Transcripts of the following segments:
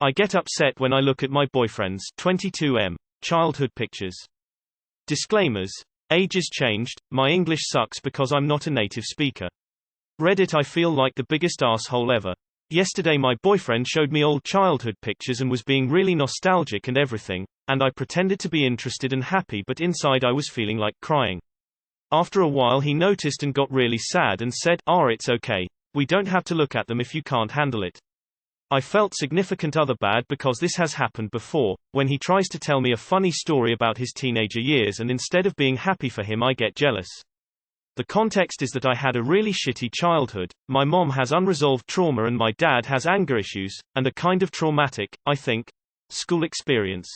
I get upset when I look at my boyfriend's 22M childhood pictures. Disclaimers. Ages changed, my English sucks because I'm not a native speaker. Reddit. I feel like the biggest asshole ever. Yesterday my boyfriend showed me old childhood pictures and was being really nostalgic and everything, and I pretended to be interested and happy, but inside I was feeling like crying. After a while he noticed and got really sad and said, it's okay. We don't have to look at them if you can't handle it. I felt significant other bad because this has happened before, when he tries to tell me a funny story about his teenager years and instead of being happy for him I get jealous. The context is that I had a really shitty childhood, my mom has unresolved trauma and my dad has anger issues, and a kind of traumatic, I think, school experience.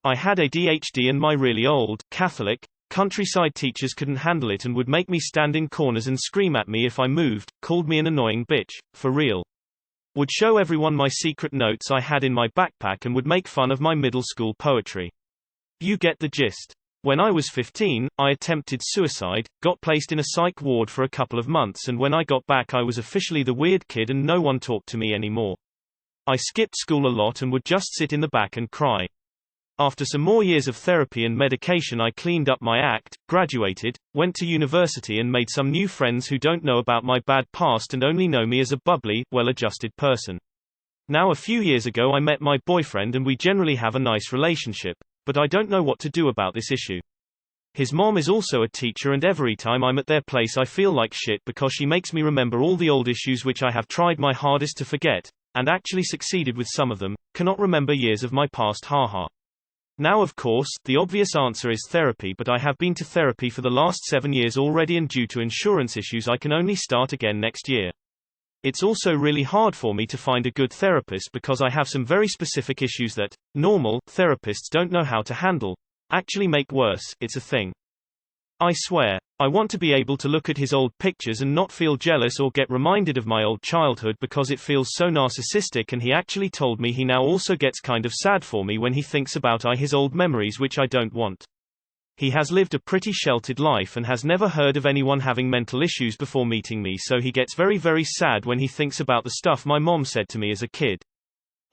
I had ADHD and my really old, Catholic, countryside teachers couldn't handle it and would make me stand in corners and scream at me if I moved, called me an annoying bitch, for real. Would show everyone my secret notes I had in my backpack and would make fun of my middle school poetry. You get the gist. When I was 15, I attempted suicide, got placed in a psych ward for a couple of months, and when I got back I was officially the weird kid and no one talked to me anymore. I skipped school a lot and would just sit in the back and cry. After some more years of therapy and medication I cleaned up my act, graduated, went to university and made some new friends who don't know about my bad past and only know me as a bubbly, well-adjusted person. Now a few years ago I met my boyfriend and we generally have a nice relationship, but I don't know what to do about this issue. His mom is also a teacher and every time I'm at their place I feel like shit because she makes me remember all the old issues which I have tried my hardest to forget, and actually succeeded with some of them, cannot remember years of my past haha. Now of course, the obvious answer is therapy, but I have been to therapy for the last 7 years already and due to insurance issues I can only start again next year. It's also really hard for me to find a good therapist because I have some very specific issues that normal therapists don't know how to handle. Actually make worse, it's a thing. I swear, I want to be able to look at his old pictures and not feel jealous or get reminded of my old childhood because it feels so narcissistic, and he actually told me he now also gets kind of sad for me when he thinks about his old memories, which I don't want. He has lived a pretty sheltered life and has never heard of anyone having mental issues before meeting me, so he gets very very sad when he thinks about the stuff my mom said to me as a kid.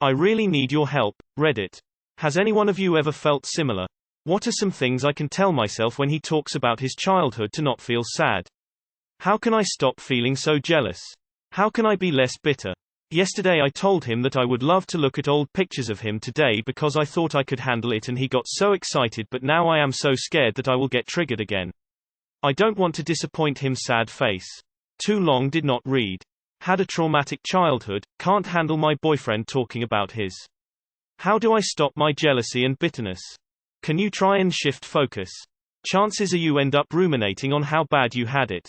I really need your help, Reddit. Has any one of you ever felt similar? What are some things I can tell myself when he talks about his childhood to not feel sad? How can I stop feeling so jealous? How can I be less bitter? Yesterday I told him that I would love to look at old pictures of him today because I thought I could handle it and he got so excited, but now I am so scared that I will get triggered again. I don't want to disappoint him. Sad face. Too long did not read. Had a traumatic childhood, can't handle my boyfriend talking about his. How do I stop my jealousy and bitterness? Can you try and shift focus? Chances are you end up ruminating on how bad you had it.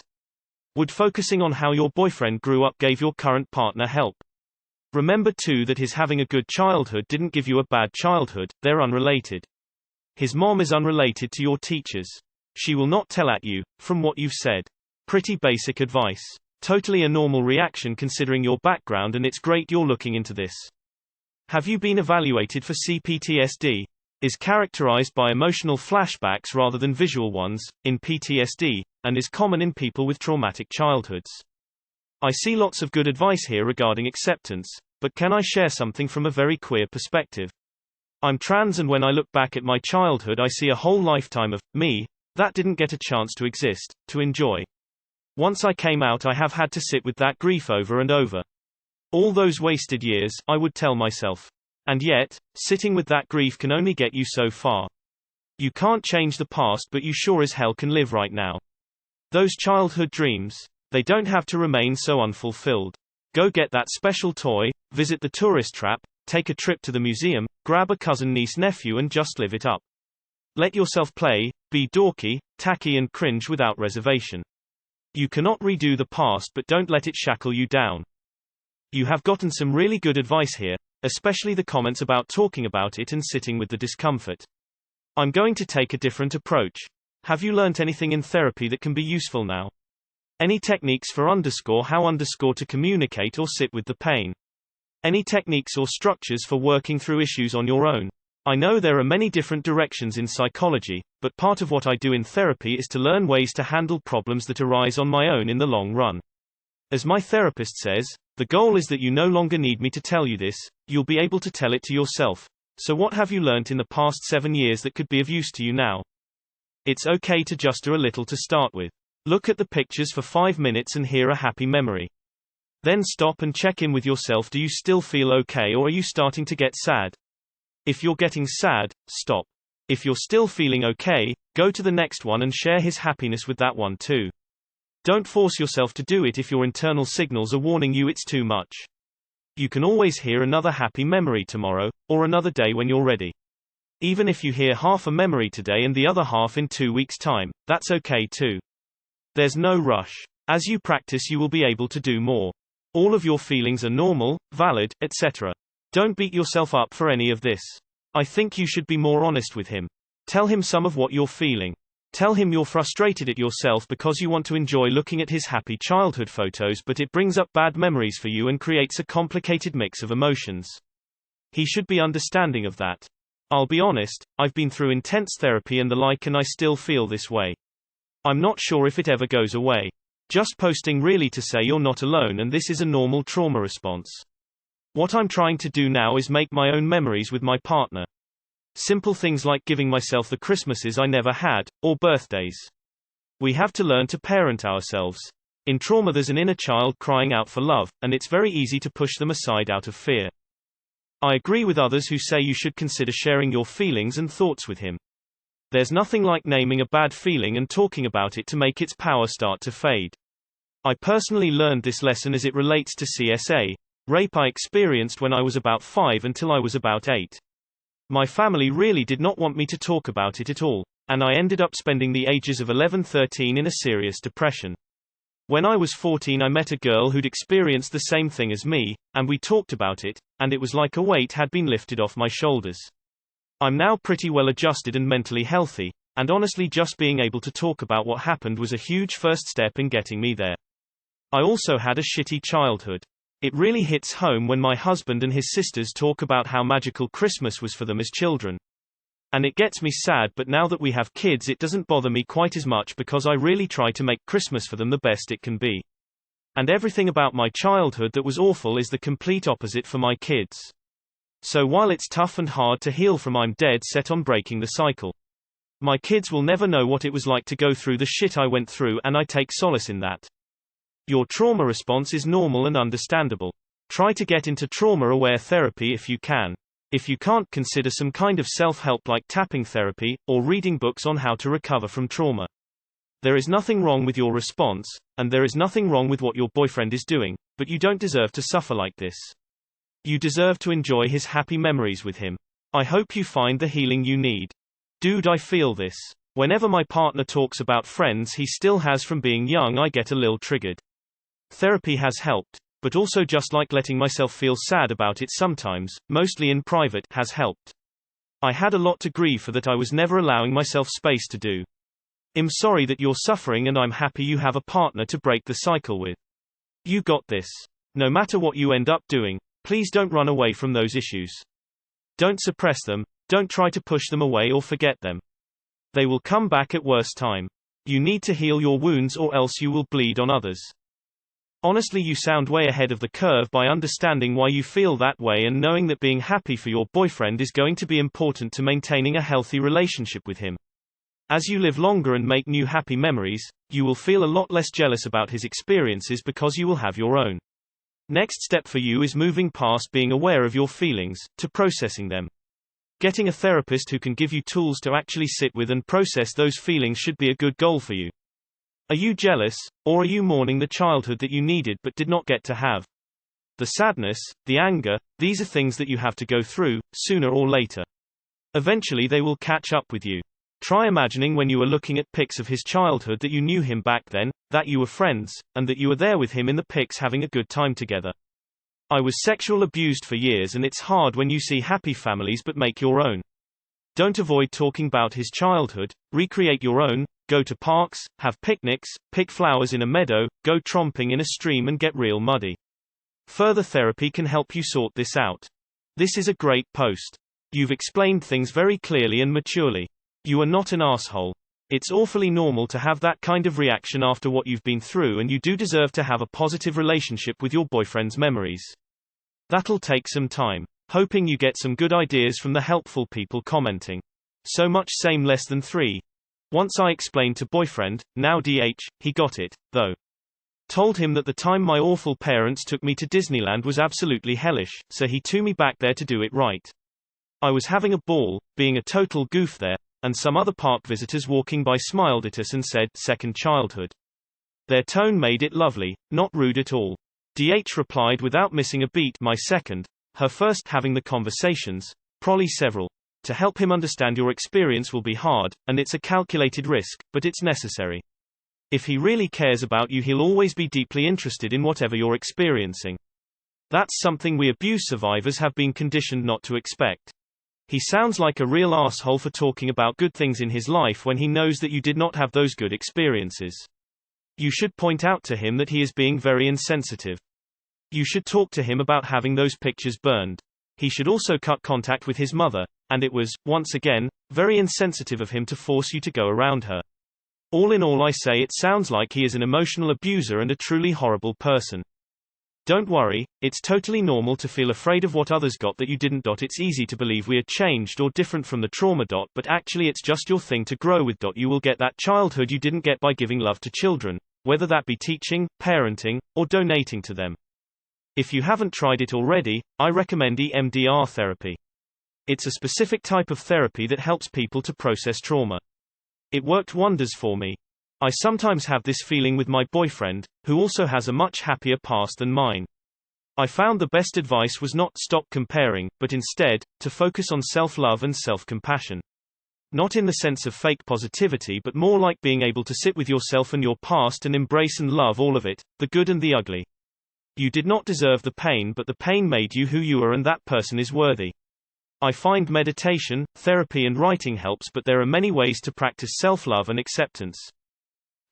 Would focusing on how your boyfriend grew up gave your current partner help? Remember too that his having a good childhood didn't give you a bad childhood, they're unrelated. His mom is unrelated to your teachers. She will not tell at you, from what you've said. Pretty basic advice. Totally a normal reaction considering your background, and it's great you're looking into this. Have you been evaluated for CPTSD? Is characterized by emotional flashbacks rather than visual ones, in PTSD, and is common in people with traumatic childhoods. I see lots of good advice here regarding acceptance, but can I share something from a very queer perspective? I'm trans, and when I look back at my childhood I see a whole lifetime of me that didn't get a chance to exist, to enjoy. Once I came out I have had to sit with that grief over and over. All those wasted years, I would tell myself. And yet, sitting with that grief can only get you so far. You can't change the past, but you sure as hell can live right now. Those childhood dreams, they don't have to remain so unfulfilled. Go get that special toy, visit the tourist trap, take a trip to the museum, grab a cousin, niece, nephew and just live it up. Let yourself play, be dorky, tacky and cringe without reservation. You cannot redo the past, but don't let it shackle you down. You have gotten some really good advice here, especially the comments about talking about it and sitting with the discomfort. I'm going to take a different approach. Have you learnt anything in therapy that can be useful now? Any techniques for how to communicate or sit with the pain? Any techniques or structures for working through issues on your own? I know there are many different directions in psychology, but part of what I do in therapy is to learn ways to handle problems that arise on my own in the long run. As my therapist says, the goal is that you no longer need me to tell you this, you'll be able to tell it to yourself. So what have you learnt in the past 7 years that could be of use to you now? It's okay to just do a little to start with. Look at the pictures for 5 minutes and hear a happy memory. Then stop and check in with yourself. Do you still feel okay, or are you starting to get sad? If you're getting sad, stop. If you're still feeling okay, go to the next one and share his happiness with that one too. Don't force yourself to do it if your internal signals are warning you it's too much. You can always hear another happy memory tomorrow, or another day when you're ready. Even if you hear half a memory today and the other half in 2 weeks' time, that's okay too. There's no rush. As you practice, you will be able to do more. All of your feelings are normal, valid, etc. Don't beat yourself up for any of this. I think you should be more honest with him. Tell him some of what you're feeling. Tell him you're frustrated at yourself because you want to enjoy looking at his happy childhood photos, but it brings up bad memories for you and creates a complicated mix of emotions. He should be understanding of that. I'll be honest, I've been through intense therapy and the like, and I still feel this way. I'm not sure if it ever goes away. Just posting really to say you're not alone, and this is a normal trauma response. What I'm trying to do now is make my own memories with my partner. Simple things like giving myself the Christmases I never had, or birthdays. We have to learn to parent ourselves. In trauma, there's an inner child crying out for love, and it's very easy to push them aside out of fear. I agree with others who say you should consider sharing your feelings and thoughts with him. There's nothing like naming a bad feeling and talking about it to make its power start to fade. I personally learned this lesson as it relates to CSA, rape I experienced when I was about 5 until I was about 8. My family really did not want me to talk about it at all, and I ended up spending the ages of 11-13 in a serious depression. When I was 14, I met a girl who'd experienced the same thing as me, and we talked about it, and it was like a weight had been lifted off my shoulders. I'm now pretty well adjusted and mentally healthy, and honestly, just being able to talk about what happened was a huge first step in getting me there. I also had a shitty childhood. It really hits home when my husband and his sisters talk about how magical Christmas was for them as children. And it gets me sad, but now that we have kids, it doesn't bother me quite as much because I really try to make Christmas for them the best it can be. And everything about my childhood that was awful is the complete opposite for my kids. So while it's tough and hard to heal from, I'm dead set on breaking the cycle. My kids will never know what it was like to go through the shit I went through, and I take solace in that. Your trauma response is normal and understandable. Try to get into trauma-aware therapy if you can. If you can't, consider some kind of self-help like tapping therapy, or reading books on how to recover from trauma. There is nothing wrong with your response, and there is nothing wrong with what your boyfriend is doing, but you don't deserve to suffer like this. You deserve to enjoy his happy memories with him. I hope you find the healing you need. Dude, I feel this. Whenever my partner talks about friends he still has from being young, I get a little triggered. Therapy has helped, but also just like letting myself feel sad about it sometimes, mostly in private, has helped. I had a lot to grieve for that I was never allowing myself space to do. I'm sorry that you're suffering, and I'm happy you have a partner to break the cycle with. You got this. No matter what you end up doing, please don't run away from those issues. Don't suppress them, don't try to push them away or forget them. They will come back at worst time. You need to heal your wounds, or else you will bleed on others. Honestly, you sound way ahead of the curve by understanding why you feel that way and knowing that being happy for your boyfriend is going to be important to maintaining a healthy relationship with him. As you live longer and make new happy memories, you will feel a lot less jealous about his experiences because you will have your own. Next step for you is moving past being aware of your feelings, to processing them. Getting a therapist who can give you tools to actually sit with and process those feelings should be a good goal for you. Are you jealous, or are you mourning the childhood that you needed but did not get to have? The sadness, the anger, these are things that you have to go through, sooner or later. Eventually they will catch up with you. Try imagining when you were looking at pics of his childhood that you knew him back then, that you were friends, and that you were there with him in the pics having a good time together. I was sexual abused for years, and it's hard when you see happy families but make your own. Don't avoid talking about his childhood, recreate your own. Go to parks, have picnics, pick flowers in a meadow, go tromping in a stream and get real muddy. Further therapy can help you sort this out. This is a great post. You've explained things very clearly and maturely. You are not an asshole. It's awfully normal to have that kind of reaction after what you've been through, and you do deserve to have a positive relationship with your boyfriend's memories. That'll take some time. Hoping you get some good ideas from the helpful people commenting. So much same less than 3. Once I explained to boyfriend, now DH, he got it, though. Told him that the time my awful parents took me to Disneyland was absolutely hellish, so he took me back there to do it right. I was having a ball, being a total goof there, and some other park visitors walking by smiled at us and said, "Second childhood." Their tone made it lovely, not rude at all. DH replied without missing a beat, "My second, her first, having the conversations, probably several. To help him understand your experience will be hard, and it's a calculated risk, but it's necessary. If he really cares about you, he'll always be deeply interested in whatever you're experiencing. That's something we abuse survivors have been conditioned not to expect. He sounds like a real asshole for talking about good things in his life when he knows that you did not have those good experiences. You should point out to him that he is being very insensitive. You should talk to him about having those pictures burned. He should also cut contact with his mother, and it was, once again, very insensitive of him to force you to go around her. All in all, I say it sounds like he is an emotional abuser and a truly horrible person. Don't worry, it's totally normal to feel afraid of what others got that you didn't. It's easy to believe we are changed or different from the trauma. But actually it's just your thing to grow with. You will get that childhood you didn't get by giving love to children, whether that be teaching, parenting, or donating to them. If you haven't tried it already, I recommend EMDR therapy. It's a specific type of therapy that helps people to process trauma. It worked wonders for me. I sometimes have this feeling with my boyfriend, who also has a much happier past than mine. I found the best advice was not stop comparing, but instead, to focus on self-love and self-compassion. Not in the sense of fake positivity, but more like being able to sit with yourself and your past and embrace and love all of it, the good and the ugly. You did not deserve the pain, but the pain made you who you are, and that person is worthy. I find meditation, therapy and writing helps, but there are many ways to practice self-love and acceptance.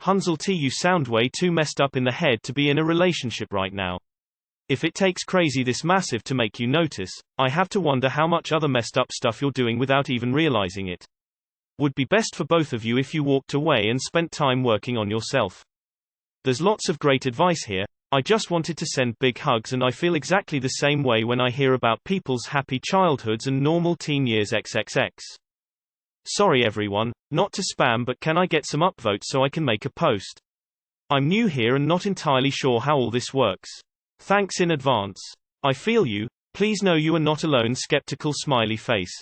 Hunzel T, you sound way too messed up in the head to be in a relationship right now. If it takes crazy this massive to make you notice, I have to wonder how much other messed up stuff you're doing without even realizing it. Would be best for both of you if you walked away and spent time working on yourself. There's lots of great advice here. I just wanted to send big hugs, and I feel exactly the same way when I hear about people's happy childhoods and normal teen years XXX. Sorry everyone, not to spam, but can I get some upvotes so I can make a post? I'm new here and not entirely sure how all this works. Thanks in advance. I feel you, please know you are not alone. Skeptical smiley face.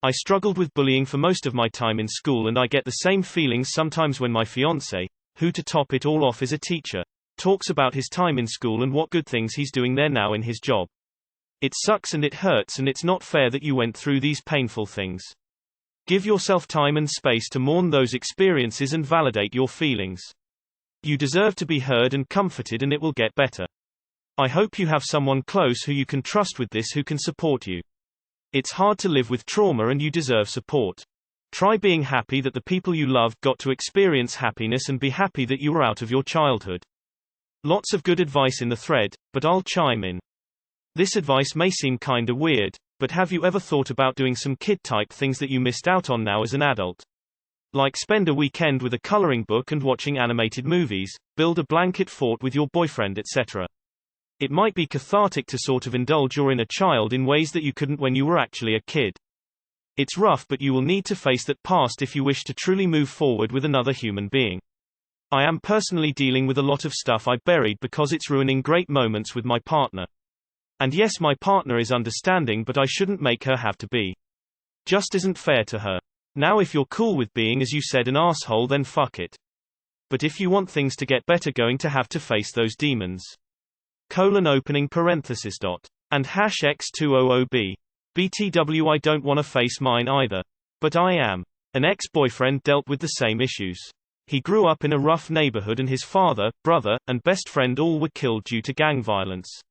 I struggled with bullying for most of my time in school, and I get the same feelings sometimes when my fiancé, who to top it all off is a teacher, talks about his time in school and what good things he's doing there now in his job. It sucks and it hurts, and it's not fair that you went through these painful things. Give yourself time and space to mourn those experiences and validate your feelings. You deserve to be heard and comforted, and it will get better. I hope you have someone close who you can trust with this, who can support you. It's hard to live with trauma and you deserve support. Try being happy that the people you loved got to experience happiness, and be happy that you were out of your childhood. Lots of good advice in the thread, but I'll chime in. This advice may seem kinda weird, but have you ever thought about doing some kid-type things that you missed out on now as an adult? Like spend a weekend with a coloring book and watching animated movies, build a blanket fort with your boyfriend, etc. It might be cathartic to sort of indulge your inner child in ways that you couldn't when you were actually a kid. It's rough, but you will need to face that past if you wish to truly move forward with another human being. I am personally dealing with a lot of stuff I buried because it's ruining great moments with my partner. And yes, my partner is understanding, but I shouldn't make her have to be. Just isn't fair to her. Now if you're cool with being, as you said, an asshole, then fuck it. But if you want things to get better, going to have to face those demons. Opening parenthesis. And #X200B. BTW, I don't wanna face mine either. But I am. An ex-boyfriend dealt with the same issues. He grew up in a rough neighborhood, and his father, brother, and best friend all were killed due to gang violence.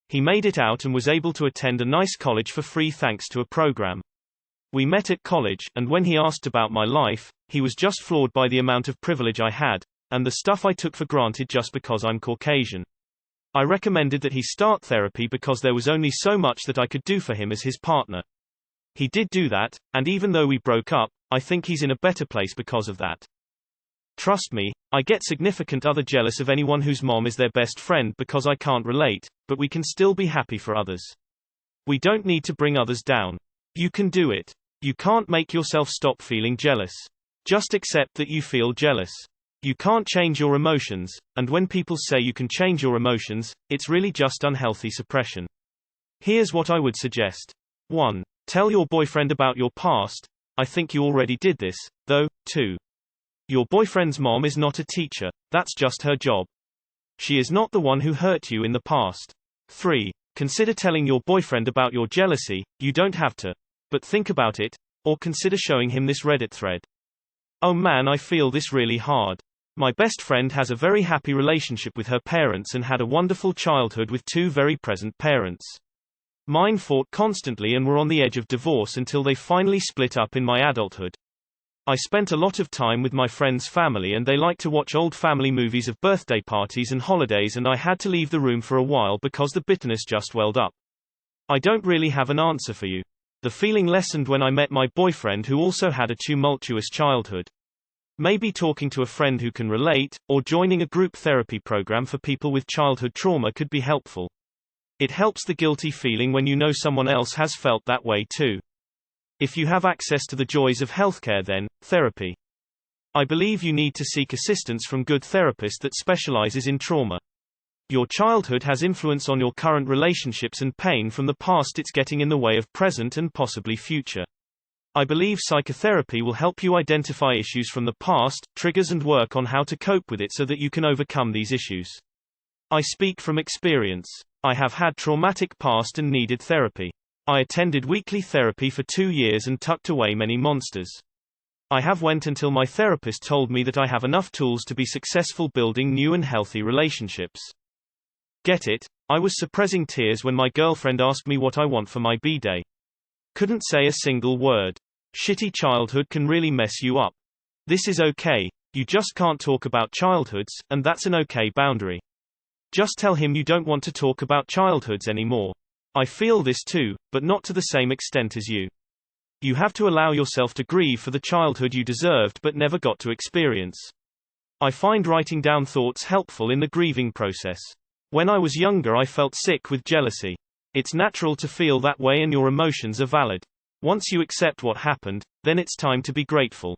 He made it out and was able to attend a nice college for free thanks to a program. We met at college, and when he asked about my life, he was just floored by the amount of privilege I had, and the stuff I took for granted just because I'm Caucasian. I recommended that he start therapy because there was only so much that I could do for him as his partner. He did do that, and even though we broke up, I think he's in a better place because of that. Trust me, I get significant other jealous of anyone whose mom is their best friend because I can't relate, but we can still be happy for others. We don't need to bring others down. You can do it. You can't make yourself stop feeling jealous. Just accept that you feel jealous. You can't change your emotions, and when people say you can change your emotions, it's really just unhealthy suppression. Here's what I would suggest. 1. Tell your boyfriend about your past. I think you already did this, though. 2. Your boyfriend's mom is not a teacher, that's just her job. She is not the one who hurt you in the past. 3. Consider telling your boyfriend about your jealousy. You don't have to. But think about it, or consider showing him this Reddit thread. Oh man, I feel this really hard. My best friend has a very happy relationship with her parents and had a wonderful childhood with two very present parents. Mine fought constantly and were on the edge of divorce until they finally split up in my adulthood. I spent a lot of time with my friend's family and they like to watch old family movies of birthday parties and holidays, and I had to leave the room for a while because the bitterness just welled up. I don't really have an answer for you. The feeling lessened when I met my boyfriend, who also had a tumultuous childhood. Maybe talking to a friend who can relate, or joining a group therapy program for people with childhood trauma could be helpful. It helps the guilty feeling when you know someone else has felt that way too. If you have access to the joys of healthcare, then therapy. I believe you need to seek assistance from good therapist that specializes in trauma. Your childhood has influence on your current relationships, and pain from the past it's getting in the way of present and possibly future. I believe psychotherapy will help you identify issues from the past, triggers, and work on how to cope with it so that you can overcome these issues. I speak from experience. I have had traumatic past and needed therapy. I attended weekly therapy for 2 years and tucked away many monsters. I have went until my therapist told me that I have enough tools to be successful building new and healthy relationships. Get it? I was suppressing tears when my girlfriend asked me what I want for my b-day. Couldn't say a single word. Shitty childhood can really mess you up. This is okay. You just can't talk about childhoods, and that's an okay boundary. Just tell him you don't want to talk about childhoods anymore. I feel this too, but not to the same extent as you. You have to allow yourself to grieve for the childhood you deserved but never got to experience. I find writing down thoughts helpful in the grieving process. When I was younger, I felt sick with jealousy. It's natural to feel that way and your emotions are valid. Once you accept what happened, then it's time to be grateful.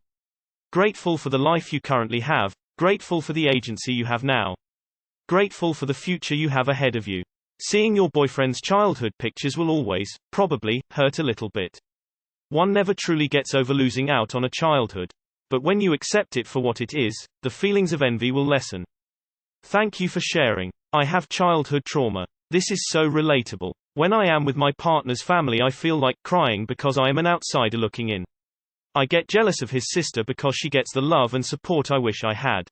Grateful for the life you currently have, grateful for the agency you have now. Grateful for the future you have ahead of you. Seeing your boyfriend's childhood pictures will always, probably, hurt a little bit. One never truly gets over losing out on a childhood. But when you accept it for what it is, the feelings of envy will lessen. Thank you for sharing. I have childhood trauma. This is so relatable. When I am with my partner's family, I feel like crying because I am an outsider looking in. I get jealous of his sister because she gets the love and support I wish I had.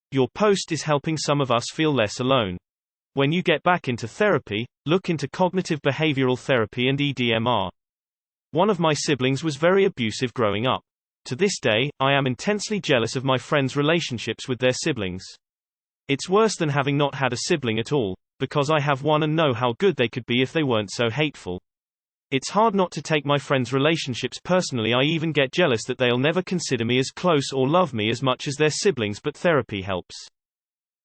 Your post is helping some of us feel less alone. When you get back into therapy, look into cognitive behavioral therapy and EDMR. One of my siblings was very abusive growing up. To this day, I am intensely jealous of my friends' relationships with their siblings. It's worse than having not had a sibling at all, because I have one and know how good they could be if they weren't so hateful. It's hard not to take my friends' relationships personally. I even get jealous that they'll never consider me as close or love me as much as their siblings, but therapy helps.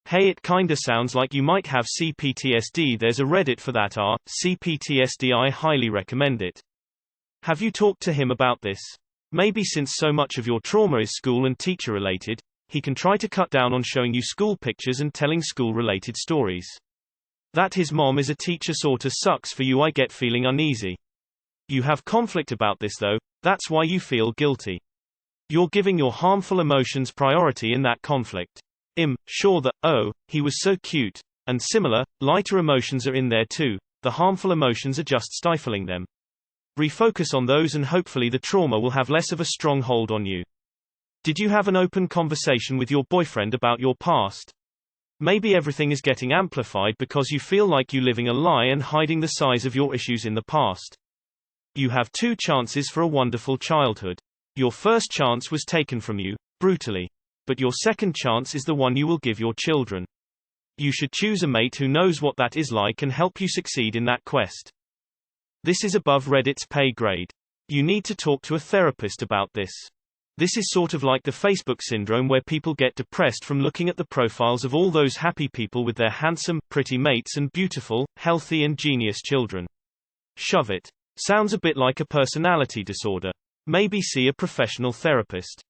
Hey, it kinda sounds like you might have CPTSD. There's a Reddit for that, CPTSD. I highly recommend it. Have you talked to him about this? Maybe since so much of your trauma is school and teacher related, he can try to cut down on showing you school pictures and telling school related stories. That his mom is a teacher sorta sucks for you. I get feeling uneasy. You have conflict about this though, that's why you feel guilty. You're giving your harmful emotions priority in that conflict. Sure that, oh, he was so cute, and similar, lighter emotions are in there too. The harmful emotions are just stifling them. Refocus on those and hopefully the trauma will have less of a strong hold on you. Did you have an open conversation with your boyfriend about your past? Maybe everything is getting amplified because you feel like you're living a lie and hiding the size of your issues in the past. You have 2 chances for a wonderful childhood. Your first chance was taken from you, brutally. But your second chance is the one you will give your children. You should choose a mate who knows what that is like and help you succeed in that quest. This is above Reddit's pay grade. You need to talk to a therapist about this. This is sort of like the Facebook syndrome where people get depressed from looking at the profiles of all those happy people with their handsome, pretty mates and beautiful, healthy and genius children. Shove it. Sounds a bit like a personality disorder. Maybe see a professional therapist.